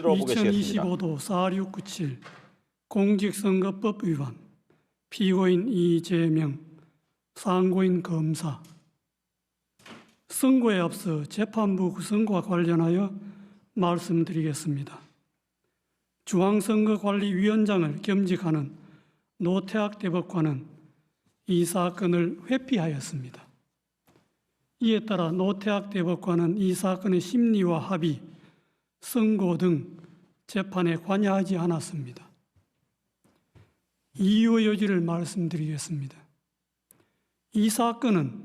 들어보겠습니다. 2025도 4697 공직선거법 위반, 피고인 이재명, 상고인 검사. 선고에 앞서 재판부 구성과 관련하여 말씀드리겠습니다. 중앙선거관리위원장을 겸직하는 노태학 대법관은 이 사건을 회피하였습니다. 이에 따라 노태학 대법관은 이 사건의 심리와 합의, 선고 등 재판에 관여하지 않았습니다. 이유의 여지를 말씀드리겠습니다. 이 사건은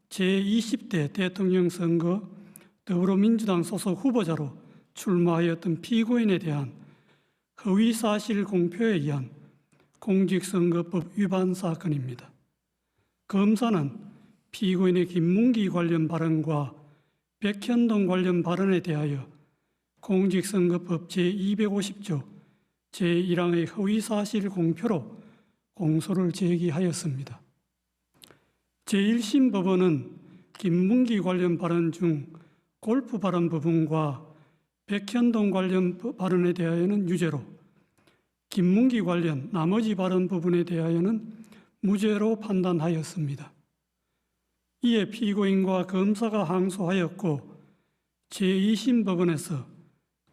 제20대 대통령 선거 더불어민주당 소속 후보자로 출마하였던 피고인에 대한 허위사실 공표에 의한 공직선거법 위반 사건입니다. 검사는 피고인의 김문기 관련 발언과 백현동 관련 발언에 대하여 공직선거법 제250조 제1항의 허위사실 공표로 공소를 제기하였습니다. 제1심 법원은 김문기 관련 발언 중 골프 발언 부분과 백현동 관련 발언에 대하여는 유죄로, 김문기 관련 나머지 발언 부분에 대하여는 무죄로 판단하였습니다. 이에 피고인과 검사가 항소하였고 제2심 법원에서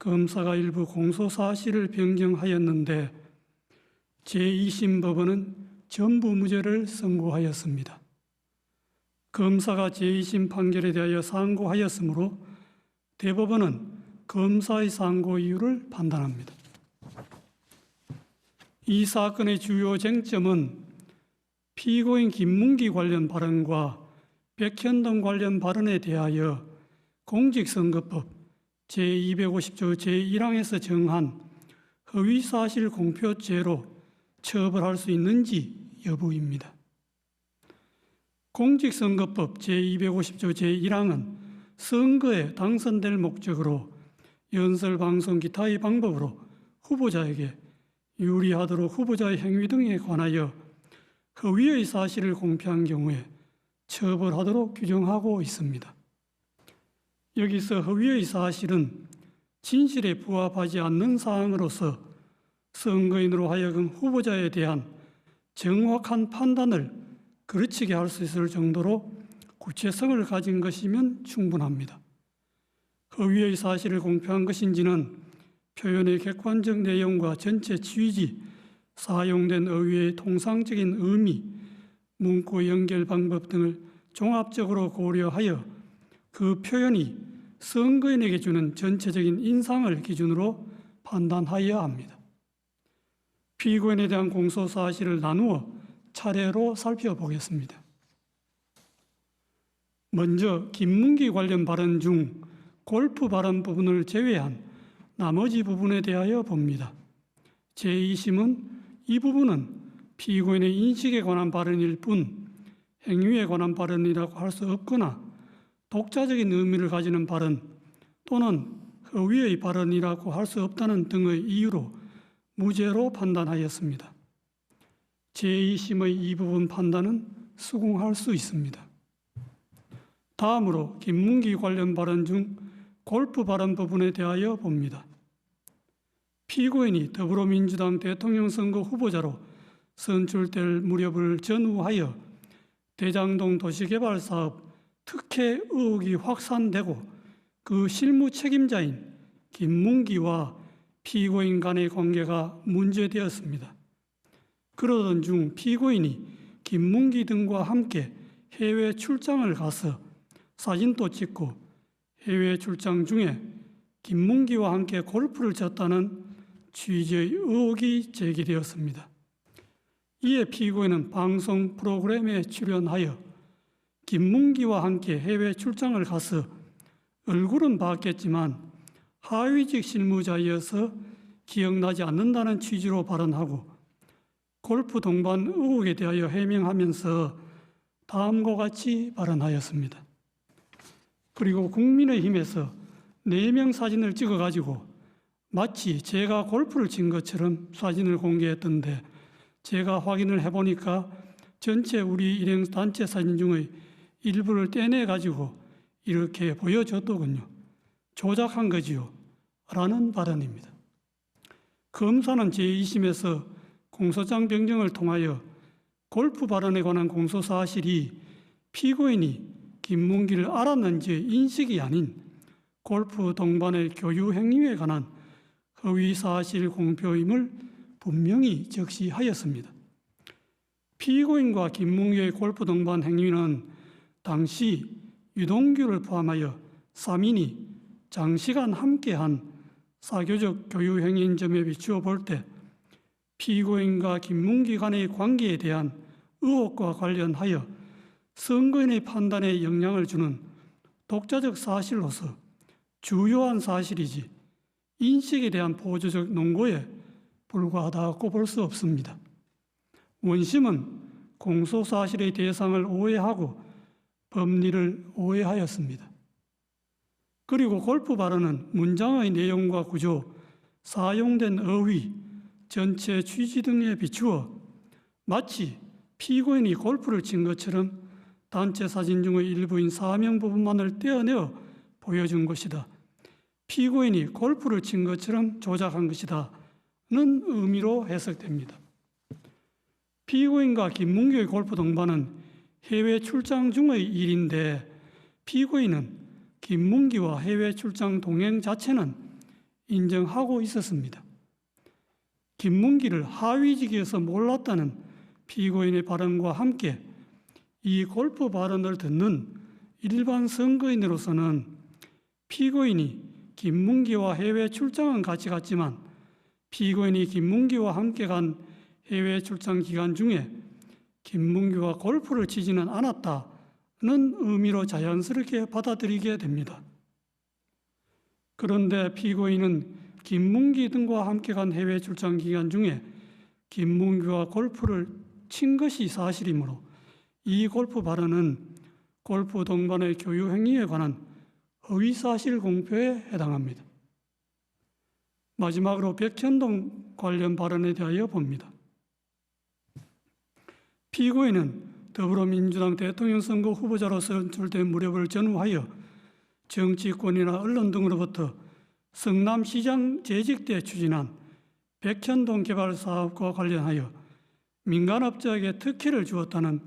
검사가 일부 공소사실을 변경하였는데 제2심 법원은 전부 무죄를 선고하였습니다. 검사가 제2심 판결에 대하여 상고하였으므로 대법원은 검사의 상고 이유를 판단합니다. 이 사건의 주요 쟁점은 피고인 김문기 관련 발언과 백현동 관련 발언에 대하여 공직선거법 제250조 제1항에서 정한 허위사실 공표죄로 처벌할 수 있는지 여부입니다. 공직선거법 제250조 제1항은 선거에 당선될 목적으로 연설방송 기타의 방법으로 후보자에게 유리하도록 후보자의 행위 등에 관하여 허위의 사실을 공표한 경우에 처벌하도록 규정하고 있습니다. 여기서 허위의 사실은 진실에 부합하지 않는 사항으로서 선거인으로 하여금 후보자에 대한 정확한 판단을 그르치게 할 수 있을 정도로 구체성을 가진 것이면 충분합니다. 허위의 사실을 공표한 것인지는 표현의 객관적 내용과 전체 취지, 사용된 어휘의 통상적인 의미, 문구 연결 방법 등을 종합적으로 고려하여 그 표현이 선거인에게 주는 전체적인 인상을 기준으로 판단하여야 합니다. 피고인에 대한 공소사실을 나누어 차례로 살펴보겠습니다. 먼저 김문기 관련 발언 중 골프 발언 부분을 제외한 나머지 부분에 대하여 봅니다. 제2심은 이 부분은 피고인의 인식에 관한 발언일 뿐 행위에 관한 발언이라고 할 수 없거나 독자적인 의미를 가지는 발언 또는 허위의 발언이라고 할 수 없다는 등의 이유로 무죄로 판단하였습니다. 제2심의 이 부분 판단은 수긍할 수 있습니다. 다음으로 김문기 관련 발언 중 골프 발언 부분에 대하여 봅니다. 피고인이 더불어민주당 대통령 선거 후보자로 선출될 무렵을 전후하여 대장동 도시개발사업 특혜 의혹이 확산되고 그 실무 책임자인 김문기와 피고인 간의 관계가 문제되었습니다. 그러던 중 피고인이 김문기 등과 함께 해외 출장을 가서 사진도 찍고 해외 출장 중에 김문기와 함께 골프를 쳤다는 취지의 의혹이 제기되었습니다. 이에 피고인은 방송 프로그램에 출연하여 김문기와 함께 해외 출장을 가서 얼굴은 봤겠지만 하위직 실무자이어서 기억나지 않는다는 취지로 발언하고 골프 동반 의혹에 대하여 해명하면서 다음과 같이 발언하였습니다. 그리고 국민의힘에서 4명 사진을 찍어가지고 마치 제가 골프를 친 것처럼 사진을 공개했던데 제가 확인을 해보니까 전체 우리 일행 단체 사진 중의 일부를 떼내가지고 이렇게 보여줬더군요. 조작한 거지요. 라는 발언입니다. 검사는 제2심에서 공소장 변경을 통하여 골프 발언에 관한 공소사실이 피고인이 김문기를 알았는지 인식이 아닌 골프 동반의 교유 행위에 관한 허위사실 공표임을 분명히 적시하였습니다. 피고인과 김문기의 골프 동반 행위는 당시 유동규를 포함하여 3인이 장시간 함께한 사교적 교유 행위인 점에 비추어 볼 때 피고인과 김문기 간의 관계에 대한 의혹과 관련하여 선거인의 판단에 영향을 주는 독자적 사실로서 주요한 사실이지 인식에 대한 보조적 논거에 불과하다고 볼 수 없습니다. 원심은 공소사실의 대상을 오해하고 법리를 오해하였습니다. 그리고 골프 발언은 문장의 내용과 구조, 사용된 어휘, 전체 취지 등에 비추어 마치 피고인이 골프를 친 것처럼 단체 사진 중의 일부인 사명 부분만을 떼어내어 보여준 것이다. 피고인이 골프를 친 것처럼 조작한 것이다는 의미로 해석됩니다. 피고인과 김문기의 골프 동반은 해외 출장 중의 일인데 피고인은 김문기와 해외 출장 동행 자체는 인정하고 있었습니다. 김문기를 하위직에서 몰랐다는 피고인의 발언과 함께 이 골프 발언을 듣는 일반 선거인으로서는 피고인이 김문기와 해외 출장은 같이 갔지만 피고인이 김문기와 함께 간 해외 출장 기간 중에 김문기와 골프를 치지는 않았다는 의미로 자연스럽게 받아들이게 됩니다. 그런데 피고인은 김문기 등과 함께 간 해외 출장 기간 중에 김문기와 골프를 친 것이 사실이므로 이 골프 발언은 골프 동반의 교유 행위에 관한 허위사실 공표에 해당합니다. 마지막으로 백현동 관련 발언에 대하여 봅니다. 피고인은 더불어민주당 대통령 선거 후보자로 선출된 무렵을 전후하여 정치권이나 언론 등으로부터 성남시장 재직 때 추진한 백현동 개발 사업과 관련하여 민간업자에게 특혜를 주었다는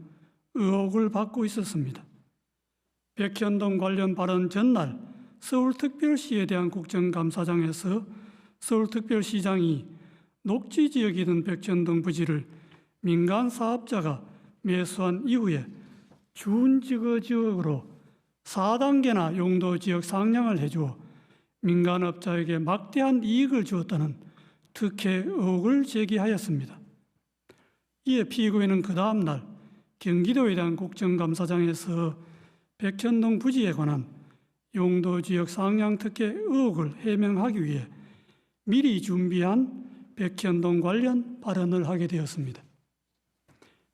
의혹을 받고 있었습니다. 백현동 관련 발언 전날 서울특별시에 대한 국정감사장에서 서울특별시장이 녹지지역이던 백현동 부지를 민간 사업자가 매수한 이후에 준지구지역으로 4단계나 용도지역 상향을 해주어 민간업자에게 막대한 이익을 주었다는 특혜 의혹을 제기하였습니다. 이에 피고인은 그 다음 날 경기도에 대한 국정감사장에서 백현동 부지에 관한 용도지역 상향 특혜 의혹을 해명하기 위해 미리 준비한 백현동 관련 발언을 하게 되었습니다.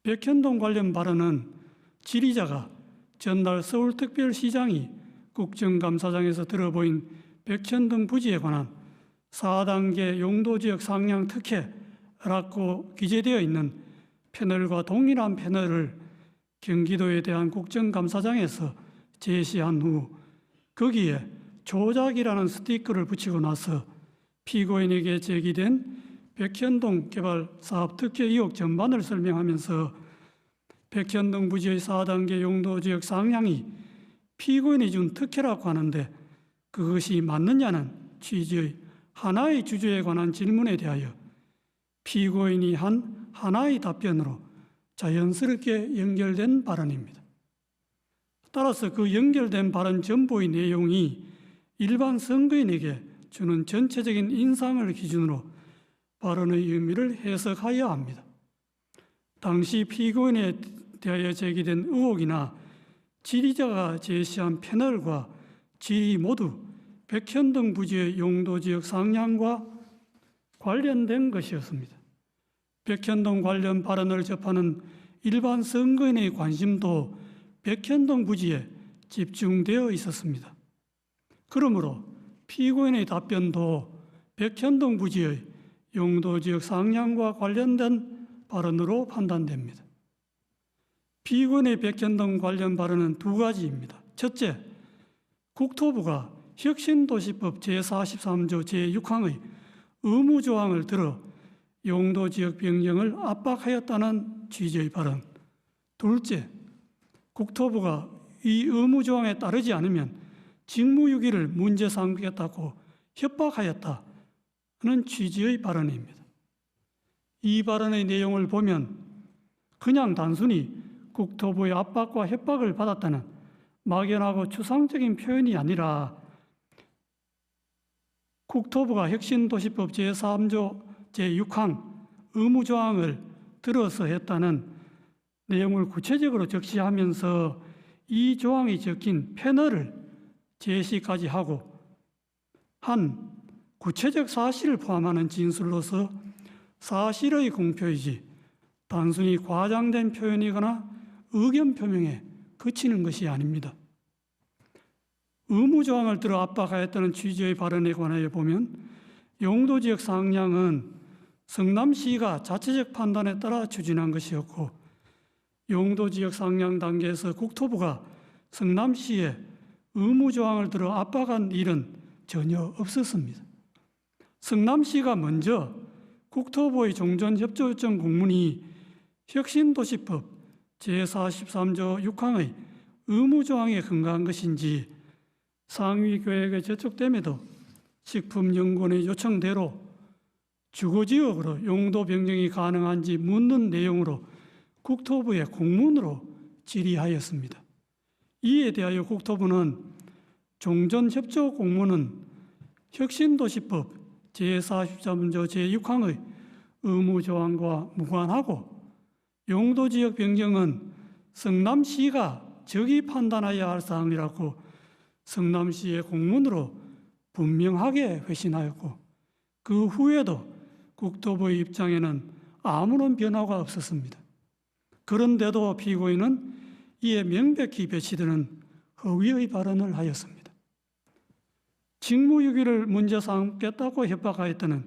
백현동 관련 발언은 질의자가 전날 서울특별시장이 국정감사장에서 들어보인 백현동 부지에 관한 4단계 용도지역 상향 특혜라고 기재되어 있는 패널과 동일한 패널을 경기도에 대한 국정감사장에서 제시한 후 거기에 조작이라는 스티커를 붙이고 나서 피고인에게 제기된 백현동 개발 사업 특혜 의혹 전반을 설명하면서 백현동 부지의 4단계 용도지역 상향이 피고인이 준 특혜라고 하는데 그것이 맞느냐는 취지의 하나의 주제에 관한 질문에 대하여 피고인이 한 하나의 답변으로 자연스럽게 연결된 발언입니다. 따라서 그 연결된 발언 전부의 내용이 일반 선거인에게 주는 전체적인 인상을 기준으로 발언의 의미를 해석하여야 합니다. 당시 피고인에 대하여 제기된 의혹이나 질의자가 제시한 패널과 질의 모두 백현동 부지의 용도지역 상향과 관련된 것이었습니다. 백현동 관련 발언을 접하는 일반 선거인의 관심도 백현동 부지에 집중되어 있었습니다. 그러므로 피고인의 답변도 백현동 부지의 용도지역 상향과 관련된 발언으로 판단됩니다. 피고인의 백현동 관련 발언은 두 가지입니다. 첫째, 국토부가 혁신도시법 제43조 제6항의 의무조항을 들어 용도지역 변경을 압박하였다는 취지의 발언. 둘째, 국토부가 이 의무조항에 따르지 않으면 직무유기를 문제 삼겠다고 협박하였다는 취지의 발언입니다. 이 발언의 내용을 보면 그냥 단순히 국토부의 압박과 협박을 받았다는 막연하고 추상적인 표현이 아니라 국토부가 혁신도시법 제3조 제6항 의무조항을 들어서 했다는 내용을 구체적으로 적시하면서 이 조항이 적힌 패널을 제시까지 하고 한 구체적 사실을 포함하는 진술로서 사실의 공표이지 단순히 과장된 표현이거나 의견 표명에 그치는 것이 아닙니다. 의무조항을 들어 압박하였다는 취지의 발언에 관하여 보면 용도지역 상향은 성남시가 자체적 판단에 따라 추진한 것이었고 용도지역 상향 단계에서 국토부가 성남시에 의무조항을 들어 압박한 일은 전혀 없었습니다. 성남시가 먼저 국토부의 종전협조 요청 공문이 혁신도시법 제43조 6항의 의무조항에 근거한 것인지 상위교획에 제촉됨에도 식품연구원의 요청대로 주거지역으로 용도 변경이 가능한지 묻는 내용으로 국토부에 공문으로 질의하였습니다. 이에 대하여 국토부는 종전협조 공문은 혁신도시법 제43조 제6항의 의무조항과 무관하고 용도지역 변경은 성남시가 적이 판단해야 할 사항이라고 성남시의 공문으로 분명하게 회신하였고 그 후에도 국토부의 입장에는 아무런 변화가 없었습니다. 그런데도 피고인은 이에 명백히 배치되는 허위의 발언을 하였습니다. 직무유기를 문제 삼겠다고 협박하였다는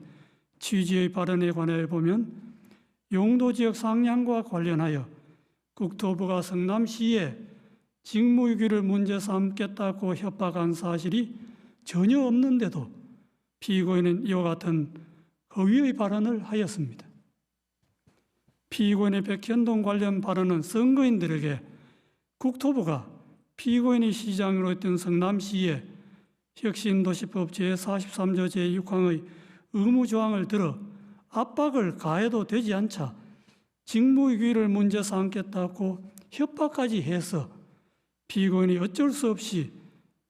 취지의 발언에 관하여 보면 용도지역 상향과 관련하여 국토부가 성남시에 직무유기를 문제 삼겠다고 협박한 사실이 전혀 없는데도 피고인은 이와 같은 허위의 발언을 하였습니다. 피고인의 백현동 관련 발언은 선거인들에게 국토부가 피고인이 시장으로 했던 성남시에 혁신도시법 제43조 제6항의 의무조항을 들어 압박을 가해도 되지 않자 직무유기를 문제 삼겠다고 협박까지 해서 피고인이 어쩔 수 없이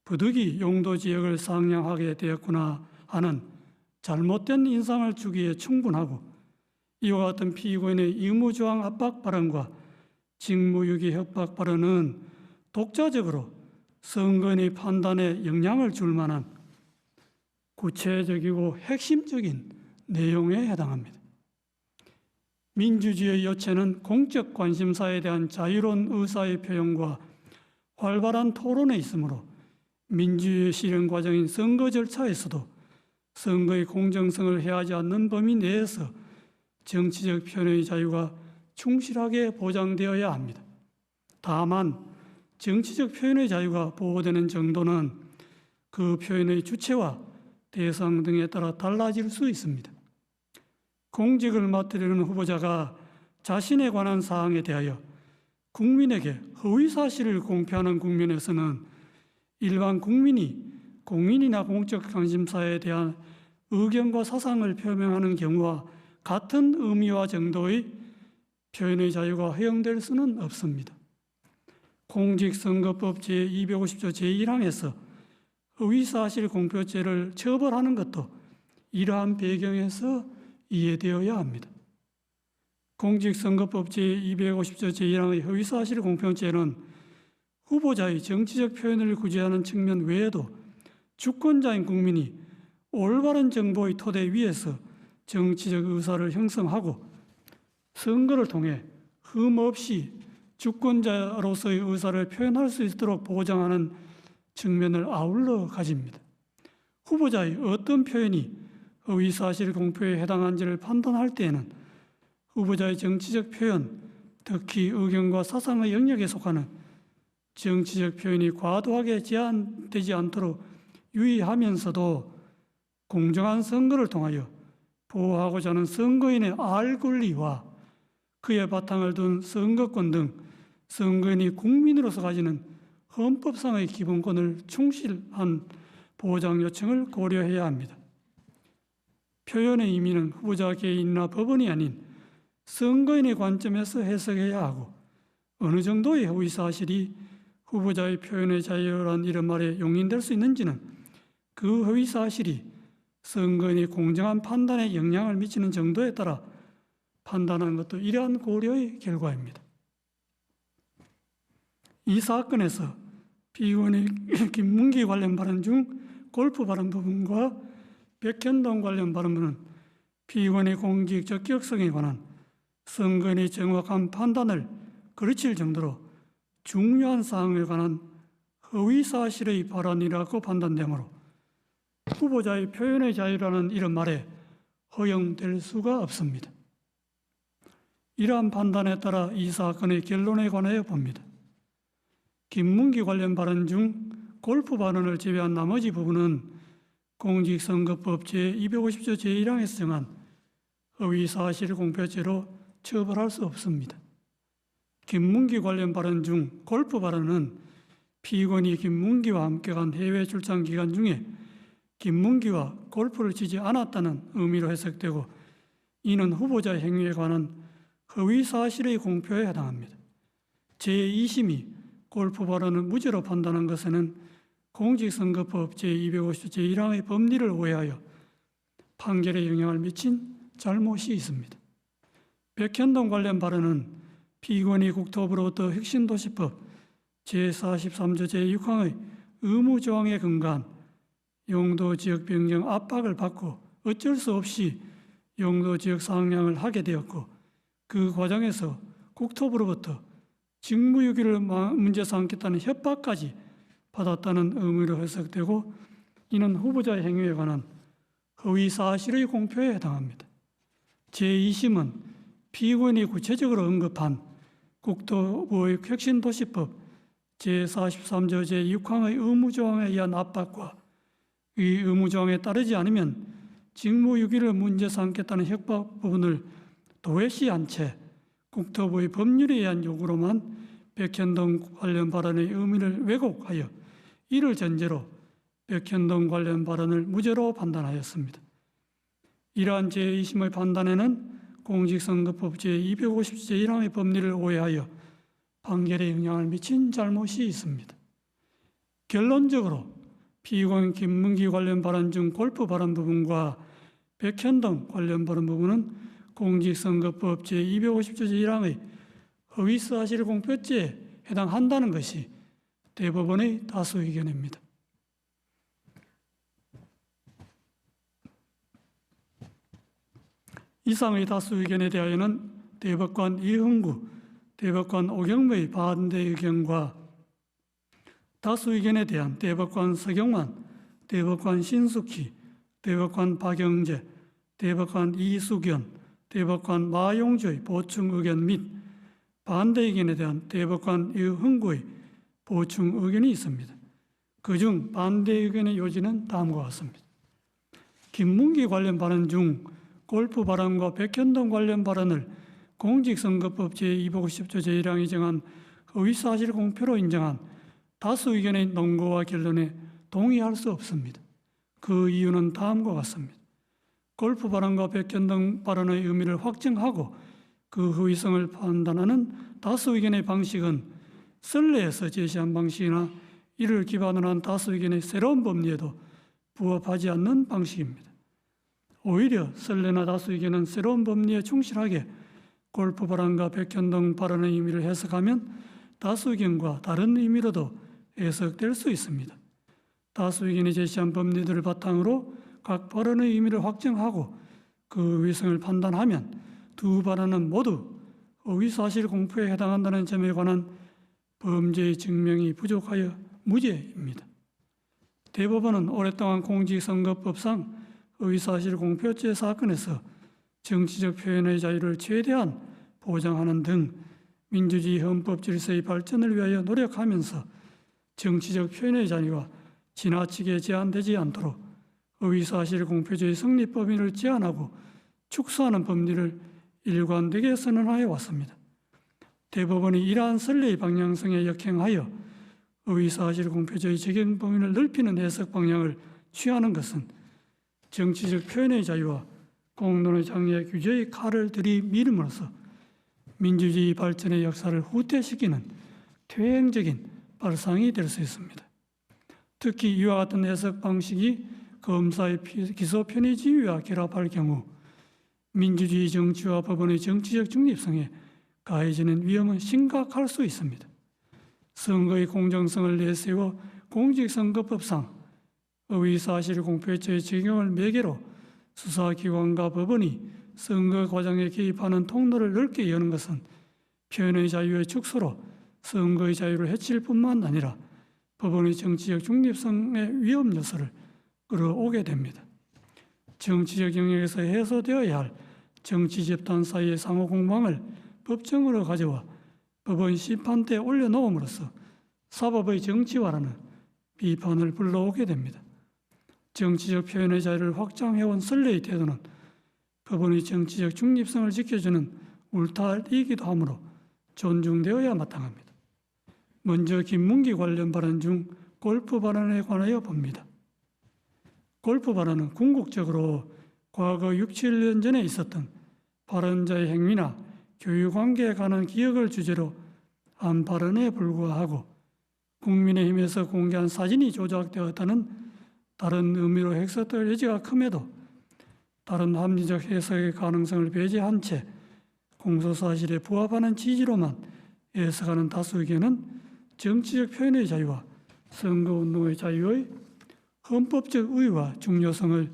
부득이 용도지역을 상향하게 되었구나 하는 잘못된 인상을 주기에 충분하고 이와 같은 피고인의 의무조항 압박 발언과 직무유기 협박 발언은 독자적으로 선거인의 판단에 영향을 줄 만한 구체적이고 핵심적인 내용에 해당합니다. 민주주의의 요체는 공적 관심사에 대한 자유로운 의사의 표현과 활발한 토론에 있으므로 민주주의 실현 과정인 선거 절차에서도 선거의 공정성을 해하지 않는 범위 내에서 정치적 표현의 자유가 충실하게 보장되어야 합니다. 다만 정치적 표현의 자유가 보호되는 정도는 그 표현의 주체와 대상 등에 따라 달라질 수 있습니다. 공직을 맡으려는 후보자가 자신에 관한 사항에 대하여 국민에게 허위 사실을 공표하는 국면에서는 일반 국민이 공인이나 공적 관심사에 대한 의견과 사상을 표명하는 경우와 같은 의미와 정도의 표현의 자유가 허용될 수는 없습니다. 공직선거법 제250조 제1항에서 허위사실 공표죄를 처벌하는 것도 이러한 배경에서 이해되어야 합니다. 공직선거법 제250조 제1항의 허위사실 공표죄는 후보자의 정치적 표현을 구제하는 측면 외에도 주권자인 국민이 올바른 정보의 토대 위에서 정치적 의사를 형성하고 선거를 통해 흠없이 주권자로서의 의사를 표현할 수 있도록 보장하는 측면을 아울러 가집니다. 후보자의 어떤 표현이 허위사실 공표에 해당한지를 판단할 때에는 후보자의 정치적 표현, 특히 의견과 사상의 영역에 속하는 정치적 표현이 과도하게 제한되지 않도록 유의하면서도 공정한 선거를 통하여 보호하고자 하는 선거인의 알 권리와 그의 바탕을 둔 선거권 등 선거인이 국민으로서 가지는 헌법상의 기본권을 충실한 보장 요청을 고려해야 합니다. 표현의 의미는 후보자 개인이나 법원이 아닌 선거인의 관점에서 해석해야 하고 어느 정도의 허위 사실이 후보자의 표현의 자유란 이런 말에 용인될 수 있는지는 그 허위 사실이 선거인의 공정한 판단에 영향을 미치는 정도에 따라 판단하는 것도 이러한 고려의 결과입니다. 이 사건에서 피고인의 김문기 관련 발언 중 골프 발언 부분과 백현동 관련 발언은 피고인의 공직 적격성에 관한 선거인의 정확한 판단을 거르칠 정도로 중요한 사항에 관한 허위 사실의 발언이라고 판단되므로 후보자의 표현의 자유라는 이런 말에 허용될 수가 없습니다. 이러한 판단에 따라 이 사건의 결론에 관하여 봅니다. 김문기 관련 발언 중 골프 발언을 제외한 나머지 부분은 공직선거법 제250조 제1항에서 정한 허위사실 공표죄로 처벌할 수 없습니다. 김문기 관련 발언 중 골프 발언은 피고인이 김문기와 함께 간 해외 출장 기간 중에 김문기와 골프를 치지 않았다는 의미로 해석되고 이는 후보자 행위에 관한 허위사실의 공표에 해당합니다. 제2심이 골프 발언을 무죄로 판단한 것에는 공직선거법 제250조 제1항의 법리를 오해하여 판결에 영향을 미친 잘못이 있습니다. 백현동 관련 발언은 피고인이 국토부로부터 혁신도시법 제43조 제6항의 의무조항에 근거한 용도지역 변경 압박을 받고 어쩔 수 없이 용도지역 상향을 하게 되었고 그 과정에서 국토부로부터 직무유기를 문제 삼겠다는 협박까지 받았다는 의미로 해석되고 이는 후보자의 행위에 관한 허위사실의 공표에 해당합니다. 제2심은 피고인이 구체적으로 언급한 국토부의 혁신도시법 제43조 제6항의 의무조항에 의한 압박과 이 의무조항에 따르지 않으면 직무유기를 문제 삼겠다는 협박 부분을 도외시한 채 국토부의 법률에 의한 요구로만 백현동 관련 발언의 의미를 왜곡하여 이를 전제로 백현동 관련 발언을 무죄로 판단하였습니다. 이러한 제2심의 판단에는 공직선거법 제250조 제1항의 법리를 오해하여 판결에 영향을 미친 잘못이 있습니다. 결론적으로 피고인 김문기 관련 발언 중 골프 발언 부분과 백현동 관련 발언 부분은 공직선거법 제250조 제1항의 허위사실 공표죄에 해당한다는 것이 대법원의 다수 의견입니다. 이상의 다수 의견에 대하여는 대법관 이흥구, 대법관 오경무의 반대 의견과 다수 의견에 대한 대법관 서경환, 대법관 신숙희, 대법관 박영재, 대법관 이수견, 대법관 마용주의 보충 의견 및 반대 의견에 대한 대법관 이흥구의 보충 의견이 있습니다. 그중 반대 의견의 요지는 다음과 같습니다. 김문기 관련 발언 중 골프 발언과 백현동 관련 발언을 공직선거법 제250조 제1항이 정한 허위사실 공표로 인정한 다수 의견의 논거와 결론에 동의할 수 없습니다. 그 이유는 다음과 같습니다. 골프 발언과 백현동 발언의 의미를 확정하고 그 허위성을 판단하는 다수 의견의 방식은 선례에서 제시한 방식이나 이를 기반으로 한 다수 의견의 새로운 법리에도 부합하지 않는 방식입니다. 오히려 선례나 다수 의견은 새로운 법리에 충실하게 골프 발언과 백현동 발언의 의미를 해석하면 다수 의견과 다른 의미로도 해석될 수 있습니다. 다수 의견이 제시한 법리들을 바탕으로 각 발언의 의미를 확정하고 그 위성을 판단하면 두 발언은 모두 허위사실 공표에 해당한다는 점에 관한 범죄의 증명이 부족하여 무죄입니다. 대법원은 오랫동안 공직선거법상 허위사실 공표죄 사건에서 정치적 표현의 자유를 최대한 보장하는 등 민주주의 헌법 질서의 발전을 위하여 노력하면서 정치적 표현의 자유와 지나치게 제한되지 않도록 허위사실 공표죄의 성립 범위를 제한하고 축소하는 법리를 일관되게 선언하여 왔습니다. 대법원이 이러한 선례의 방향성에 역행하여 허위사실 공표죄의 적용 범위를 넓히는 해석 방향을 취하는 것은 정치적 표현의 자유와 공론의 장애 규제의 칼을 들이밀음으로써 민주주의 발전의 역사를 후퇴시키는 퇴행적인 발상이 될 수 있습니다. 특히 이와 같은 해석 방식이 검사의 기소 편의 지위와 결합할 경우 민주주의 정치와 법원의 정치적 중립성에 가해지는 위험은 심각할 수 있습니다. 선거의 공정성을 내세워 공직선거법상 허위사실 공표죄의 적용을 매개로 수사기관과 법원이 선거 과정에 개입하는 통로를 넓게 여는 것은 표현의 자유의 축소로 선거의 자유를 해칠 뿐만 아니라 법원의 정치적 중립성의 위험 요소를 끌어오게 됩니다. 정치적 영역에서 해소되어야 할 정치 집단 사이의 상호 공방을 법정으로 가져와 법원 심판대에 올려놓음으로써 사법의 정치화라는 비판을 불러오게 됩니다. 정치적 표현의 자유를 확장해온 선례의 태도는 법원의 정치적 중립성을 지켜주는 울타리이기도 하므로 존중되어야 마땅합니다. 먼저 김문기 관련 발언 중 골프 발언에 관하여 봅니다. 골프 발언은 궁극적으로 과거 6, 7년 전에 있었던 발언자의 행위나 교육관계에 관한 기억을 주제로 한 발언에 불과하고 국민의힘에서 공개한 사진이 조작되었다는 다른 의미로 해석될 여지가 큼에도 다른 합리적 해석의 가능성을 배제한 채 공소사실에 부합하는 취지로만 해석하는 다수 의견은 정치적 표현의 자유와 선거운동의 자유의 헌법적 의의와 중요성을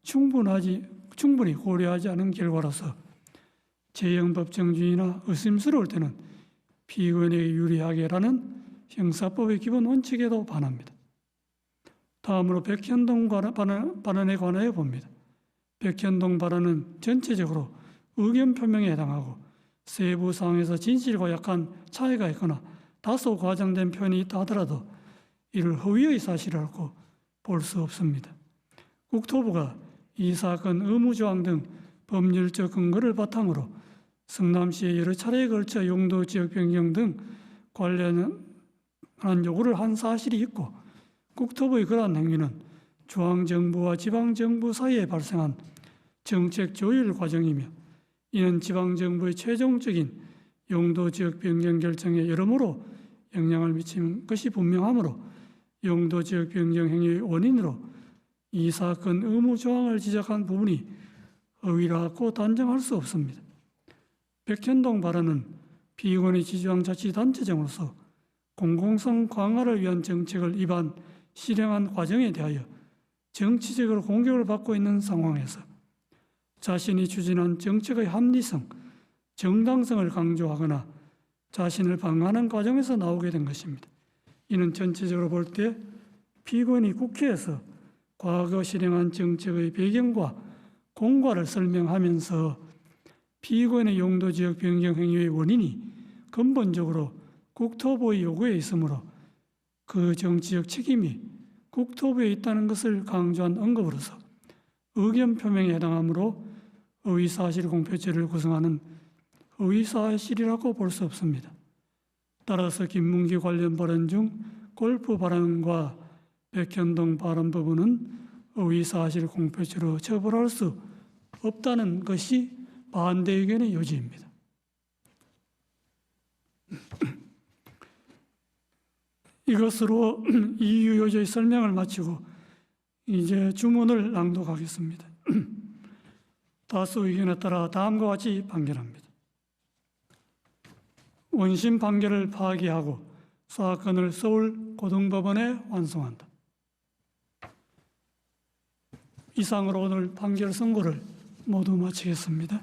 충분히 고려하지 않은 결과로서 재형법정주의나 의심스러울 때는 피고인에게 유리하게라는 형사법의 기본 원칙에도 반합니다. 다음으로 백현동 발언에 관하여 봅니다. 백현동 발언은 전체적으로 의견 표명에 해당하고 세부 사항에서 진실과 약간 차이가 있거나 다소 과장된 표현이 있다 하더라도 이를 허위의 사실이라고 볼 수 없습니다. 국토부가 이 사건 의무조항 등 법률적 근거를 바탕으로 성남시에 여러 차례에 걸쳐 용도 지역 변경 등 관련한 요구를 한 사실이 있고 국토부의 그러한 행위는 중앙정부와 지방정부 사이에 발생한 정책 조율 과정이며 이는 지방정부의 최종적인 용도 지역 변경 결정에 여러모로 영향을 미치는 것이 분명하므로 용도 지역 변경 행위의 원인으로 이 사건 의무 조항을 지적한 부분이 허위라고 단정할 수 없습니다. 백현동 발언은 피고인의 지방자치단체장으로서 공공성 강화를 위한 정책을 실행한 과정에 대하여 정치적으로 공격을 받고 있는 상황에서 자신이 추진한 정책의 합리성, 정당성을 강조하거나 자신을 방어하는 과정에서 나오게 된 것입니다. 이는 전체적으로 볼 때 피고인이 국회에서 과거 실행한 정책의 배경과 공과를 설명하면서 피고인의 용도지역 변경 행위의 원인이 근본적으로 국토부의 요구에 있으므로 그 정치적 책임이 국토부에 있다는 것을 강조한 언급으로서 의견 표명에 해당하므로 허위사실 공표죄를 구성하는 허위사실이라고 볼 수 없습니다. 따라서 김문기 관련 발언 중 골프 발언과 백현동 발언 부분은 허위사실 공표죄로 처벌할 수 없다는 것이 반대 의견의 요지입니다. 이것으로 이유 요지의 설명을 마치고 이제 주문을 낭독하겠습니다. 다수 의견에 따라 다음과 같이 판결합니다. 원심 판결을 파기하고 사건을 서울 고등법원에 완송한다. 이상으로 오늘 판결 선고를 모두 마치겠습니다.